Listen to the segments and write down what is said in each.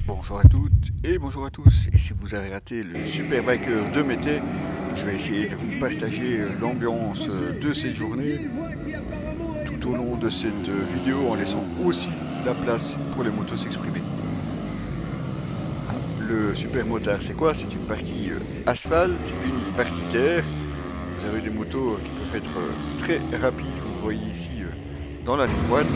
Bonjour à toutes et bonjour à tous. Et si vous avez raté le Superbiker de Mété, je vais essayer de vous partager l'ambiance de cette journée tout au long de cette vidéo en laissant aussi la place pour les motos s'exprimer. Le super motard, c'est quoi? C'est une partie asphalte, une partie terre. Vous avez des motos qui peuvent être très rapides, comme vous voyez ici dans la ligne droite.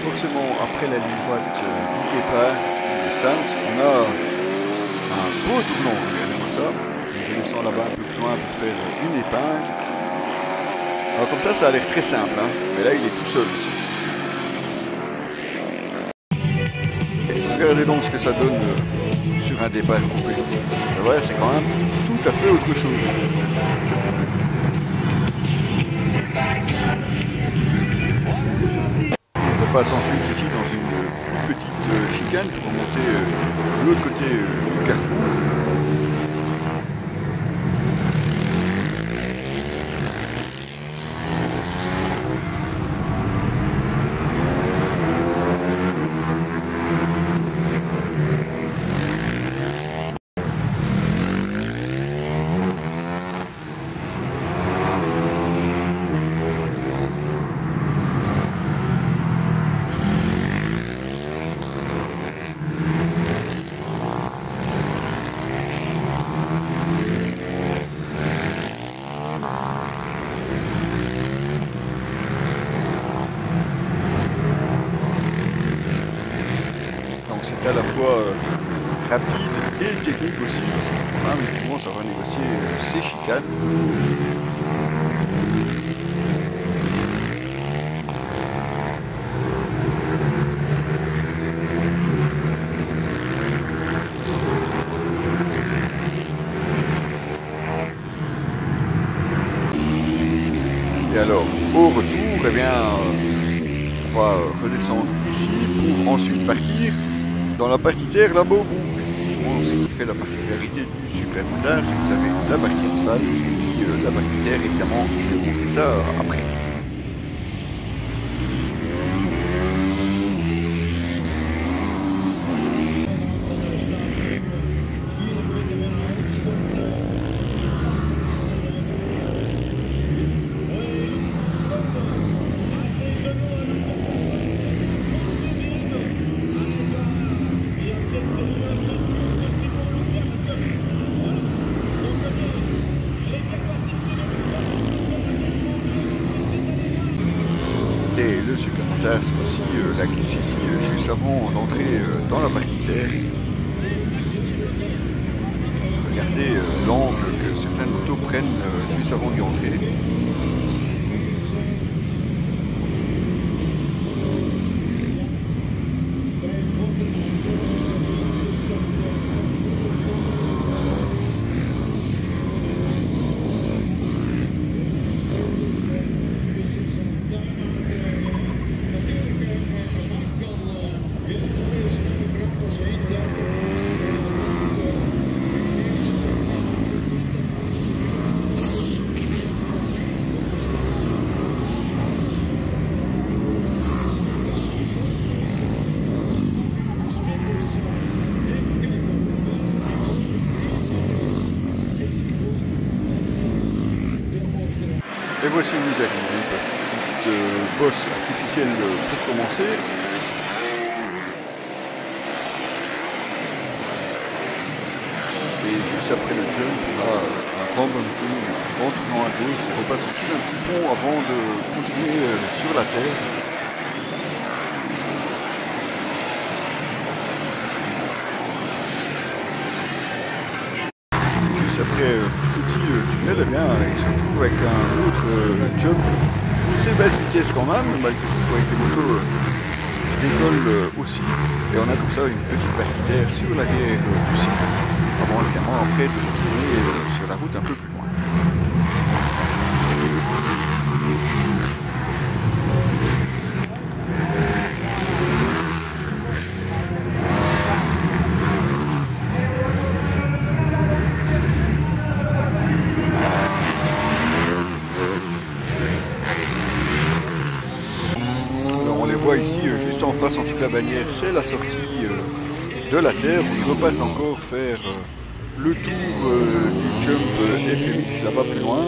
Forcément, après la ligne droite du départ des stands, on a un beau tournant. Regardez-moi ça. On redescend là-bas un peu plus loin pour faire une épingle. Alors comme ça a l'air très simple, hein, mais là il est tout seul aussi. Et regardez donc ce que ça donne sur un départ coupé. Ça va, c'est quand même tout à fait autre chose. On passe ensuite ici dans une petite chicane pour remonter de l'autre côté du carrefour. C'est à la fois rapide et technique aussi, parce qu'on quand même commence à renégocier ces chicanes. Et alors, au retour, eh bien, on va redescendre ici pour ensuite partir dans la partie terre là-bas au bout. Et c'est ce qui fait la particularité du super motard, c'est que vous avez la partie asphalte et puis la partie terre, évidemment, je vais vous montrer ça après. Et le super motard, c'est aussi la glisse ici, juste avant d'entrer dans la partie terre. Regardez l'angle que certaines motos prennent juste avant d'y entrer. Et voici où nous arrivons, une petite bosse artificielle pour commencer. Et juste après le jump, on a un grand bumping, un grand tournant à gauche, on repasse en dessous d'un petit pont avant de continuer sur la terre. Juste après petit tunnel, eh bien, il se retrouve avec un autre jump assez basse vitesse quand même, malgré tout avec les motos décolle aussi. Et on a comme ça une petite partie d'air sur l'arrière du Citroën. Avant évidemment après de retourner sur la route un peu plus loin. Ici, juste en face, en dessous de la bannière, c'est la sortie de la Terre. Ils repartent encore faire le tour du jump FMX là-bas plus loin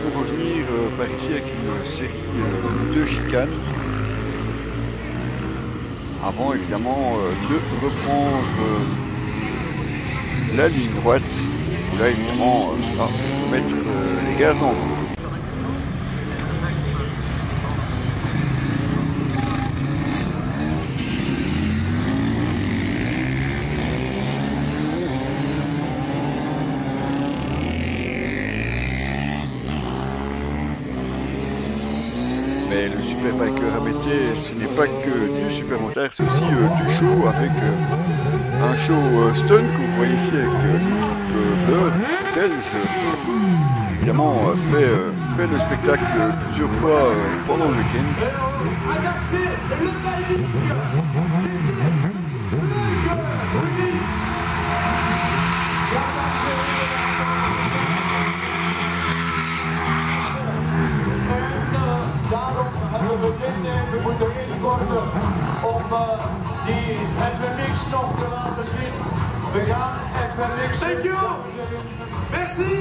pour revenir par ici avec une série de chicanes avant évidemment de reprendre la ligne droite où là évidemment on va mettre les gaz en route. Mais le super biker à Mété, ce n'est pas que du super motard, c'est aussi du show avec un show stunt que vous voyez ici avec l'équipe belge qui évidemment fait le spectacle plusieurs fois pendant le week-end. We moeten eerst worden om die FMX nog te laten zien. We gaan FMX. Thank you! Merci!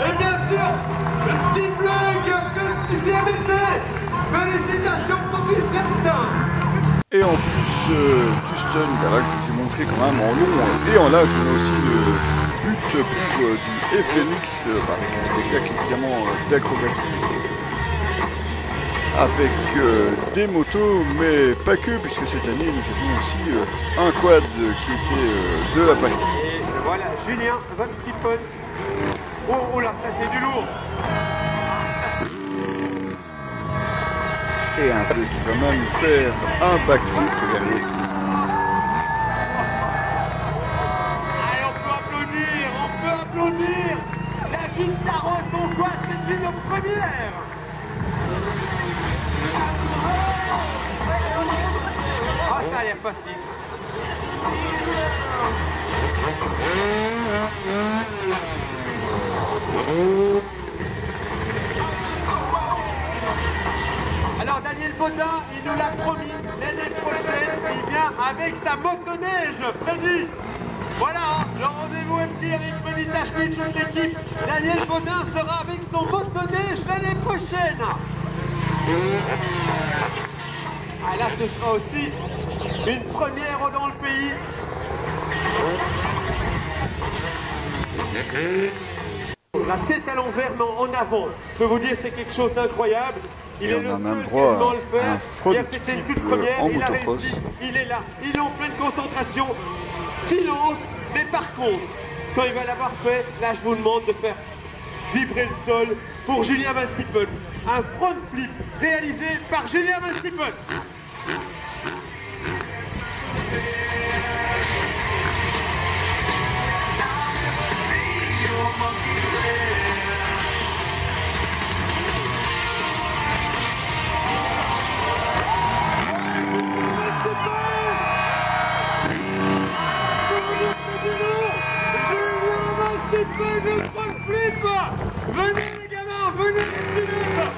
Et bien sûr, le petit blog que CMT. Félicitations professionnelles. Et en plus du stun, là je vous ai montré quand même en long et en large, on a aussi le but pour du FMX avec un spectacle évidemment d'acrobatie avec des motos, mais pas que, puisque cette année nous avions aussi un quad qui était de la partie. Et voilà, Julien Van Stippen. Oh là, ça c'est du lourd. Et un peu qui va même faire un backflip, regardez. Allez, on peut applaudir. David Tarot, son quad, c'est une première. Ah, ça a l'air facile. Alors Daniel Baudin, il nous l'a promis, l'année prochaine, il vient avec sa motoneige, Freddy. Voilà, le rendez-vous est pris avec Freddy Tachny, toute l'équipe. Daniel Baudin sera avec son motoneige l'année prochaine. Ah là, ce sera aussi une première dans le pays. La tête à l'envers, mais en avant. Je peux vous dire, c'est quelque chose d'incroyable. Et on a même droit à un front flip en motocross. Il est là, il est en pleine concentration. Silence, mais par contre, quand il va l'avoir fait, là je vous demande de faire vibrer le sol pour Julien Van Stiepel. Un front flip réalisé par Julien Van Stiepel.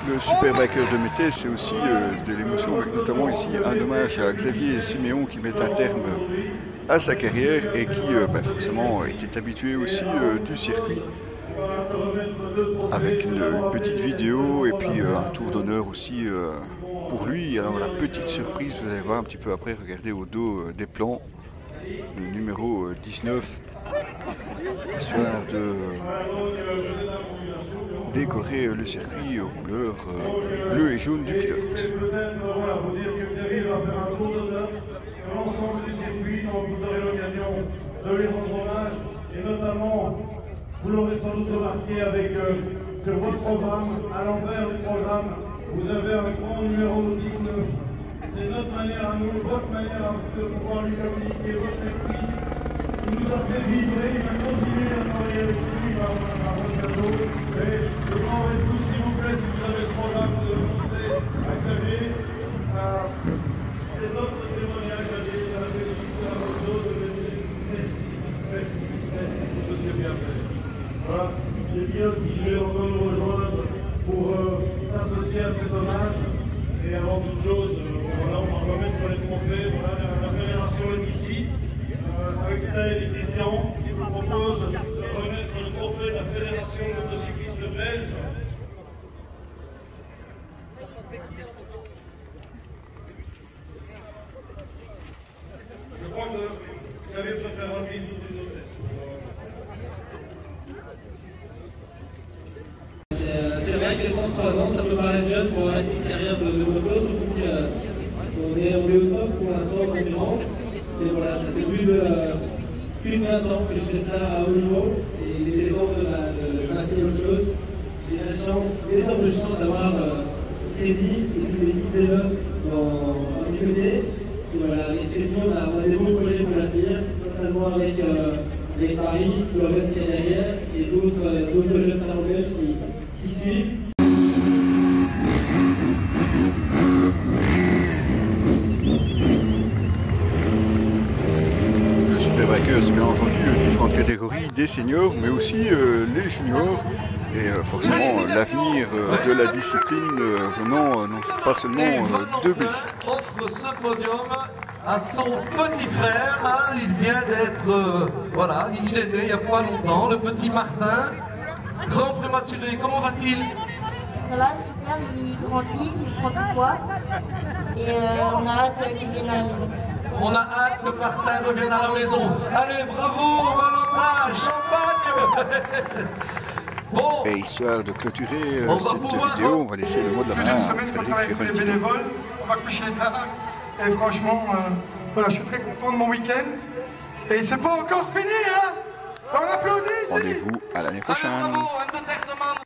Le Superbiker de Mété, c'est aussi de l'émotion, avec notamment ici un hommage à Xavier Siméon qui met un terme à sa carrière et qui forcément était habitué aussi du circuit, avec une petite vidéo et puis un tour d'honneur aussi pour lui. Alors la petite surprise, vous allez voir un petit peu après, regardez au dos des plans, le numéro 19, histoire de décorer le circuit aux couleurs bleu et jaune du pilote. Voilà, vous dire que Xavier va faire un tour d'honneur sur l'ensemble du circuit, donc vous aurez l'occasion de lui rendre hommage, et notamment, vous l'aurez sans doute remarqué avec sur votre programme, à l'envers du programme, vous avez un grand numéro 19. C'est notre manière à nous, votre manière de pouvoir lui communiquer votre merci. Il nous a fait vibrer, il va continuer à travailler avec nous, il va avoir un cadeau. Et je vous en tous, s'il vous plaît, si vous avez ce programme de monter à Xavier, c'est notre témoignage à lui, à la félicité à vos autres, de venir. Merci, merci, merci pour tout ce que vous avez fait. Voilà, les pilotes qui viennent encore nous rejoindre pour s'associer à cet hommage. Et avant toute chose, voilà, on va remettre les trophées. Voilà, la fédération est ici. Avec Staël et Christian, qui vous propose de remettre le trophée de la Fédération motocycliste belge. Je crois que vous allez préférer un bisou d'une hôtesse. C'est vrai que 33 ans, ça peut paraître jeune pour arrêter une carrière de moto, surtout qu'on est au top pour l'instant en concurrence. Et voilà, ça fait plus de 20 ans que je fais ça à haut niveau et il était temps de passer à autre chose. J'ai la chance, énorme chance d'avoir Freddy et toute l'équipe Zélos dans mes côtés. Et voilà, avec Freddy, on a des bons projets pour l'avenir, notamment avec Paris, tout le reste qui est derrière et d'autres jeunes talents belges qui suivent. C'est bien entendu différentes catégories, des seniors, mais aussi les juniors. Et forcément, l'avenir de la discipline venant non pas seulement de Belgique. Offre ce podium à son petit frère. Hein, il vient d'être, voilà, il est né il n'y a pas longtemps, le petit Martin. Grand prématuré, comment va-t-il? Ça va, super, il grandit, il prend du poids. Et on a hâte qu'il vienne à la maison. On a hâte que Martin revienne à la maison. Allez, bravo, Valentin, champagne. Bon. Et histoire de clôturer cette vidéo, on va laisser le mot de la main à Frédéric Ferrantino. On va coucher tard. Et franchement, voilà, je suis très content de mon week-end. Et c'est pas encore fini, hein. On applaudit ici. Rendez-vous à l'année prochaine. Allez, bravo,